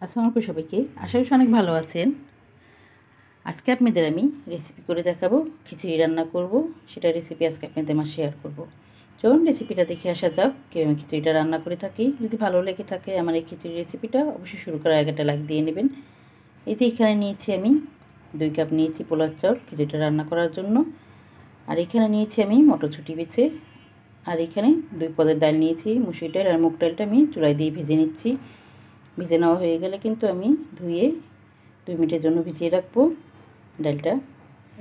আসসালামু আলাইকুম সবাইকে। আশা করি অনেক ভালো আছেন। আজকে আপনাদের আমি রেসিপি করে দেখাবো, খিচুড়ি রান্না করব। সেটা রেসিপি আজকে আপনাদের মাঝে শেয়ার করব। চলুন রেসিপিটা দেখে আসা যাক কীভাবে আমি খিচুড়িটা রান্না করে থাকি। যদি ভালো লেগে থাকে আমার এই খিচুড়ি রেসিপিটা, অবশ্যই শুরু করার আগে একটা লাইক দিয়ে নেবেন। এই যে এখানে নিয়েছি আমি 2 কাপ নিয়েছি পোলার চাল খিচুড়িটা রান্না করার জন্য। আর এখানে নিয়েছি আমি মটরশুঁটি বেছে। আর এখানে 2 পদের ডাল নিয়েছি, মুসুর ডাল আর মুগ ডালটা আমি চুলায় দিয়ে ভেজে নিচ্ছি। ভেজে নেওয়া হয়ে গেলে কিন্তু আমি ধুয়ে 2 মিনিটের জন্য ভিজিয়ে রাখবো ডালটা।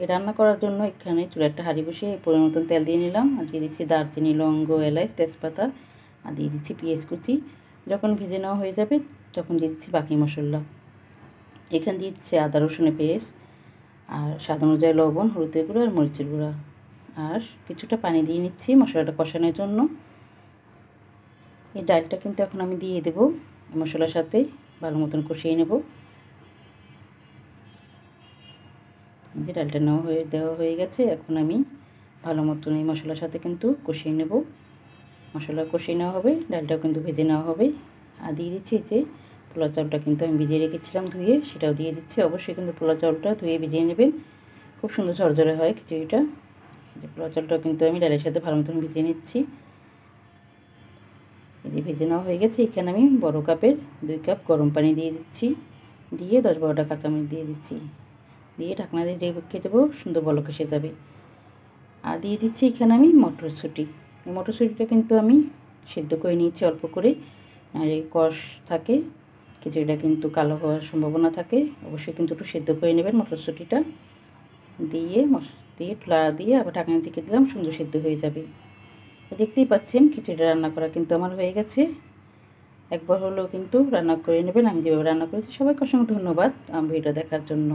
এই রান্না করার জন্য এখানে চুলায় একটা হাঁড়ি বসিয়ে পরিমাণ মতন তেল দিয়ে নিলাম। আর দিয়ে দিচ্ছি দারচিনি, লবঙ্গ, এলাচ, তেজপাতা। আর দিয়ে দিচ্ছি পেঁয়াজ কুচি। যখন ভেজে নেওয়া হয়ে যাবে তখন দিয়ে দিচ্ছি বাকি মশলা। এখানে দিয়ে দিচ্ছি আদা রসুনের পেস্ট, আর স্বাদ অনুযায়ী লবণ, হলুদের গুঁড়ো আর মরিচের গুঁড়া। আর কিছুটা পানি দিয়ে নিচ্ছি মশলাটা কষানোর জন্য। এই ডালটা কিন্তু এখন আমি দিয়ে দেবো মশলার সাথে, ভালো মতন কষিয়ে নেব। যে ডালটা দেওয়া হয়ে গেছে, এখন আমি ভালো মতন এই মশলার সাথে কিন্তু কষিয়ে নেব। মশলা কষিয়ে নেওয়া হবে, ডালটাও কিন্তু ভেজে নেওয়া হবে। আর দিয়ে দিচ্ছি যে পোলাও চালটা কিন্তু আমি ভিজিয়ে রেখেছিলাম ধুয়ে, সেটাও দিয়ে দিচ্ছি। অবশ্যই কিন্তু পোলাও চালটা ধুয়ে ভিজিয়ে নেবেন, খুব সুন্দর ঝরঝরে হয় খিচুড়িটা। যে পোলাও চালটাও কিন্তু আমি ডালের সাথে ভালো মতন ভিজিয়ে নিচ্ছি। এই যে ভেজে নেওয়া হয়ে গেছে, এখানে আমি বড় কাপের 2 কাপ গরম পানি দিয়ে দিচ্ছি। দিয়ে 10-12টা কাঁচামরিচ দিয়ে দিচ্ছি। দিয়ে ঢাকনা দিয়ে রেখে দেবো, সুন্দর বলক এসে যাবে। আর দিয়ে দিচ্ছি এখানে আমি মটরশুঁটি। এই মটরশুঁটিটা কিন্তু আমি সিদ্ধ করে নিয়েছি অল্প করে, আর এই কষ থাকে খিচুড়িটা কিন্তু কালো হওয়ার সম্ভাবনা থাকে। অবশ্যই কিন্তু একটু সিদ্ধ করে নেবেন মটরশুঁটিটা। দিয়ে লাড়া দিয়ে আবার ঢাকনা দিকে দিলাম, সুন্দর সিদ্ধ হয়ে যাবে। দেখতেই পাচ্ছেন খিচুড়িটা রান্না করা কিন্তু আমার হয়ে গেছে। একবার হলেও কিন্তু রান্না করে নেবেন আমি যেভাবে রান্না করেছি। সবাইকে অসংখ্য ধন্যবাদ আমার ভিডিও দেখার জন্য।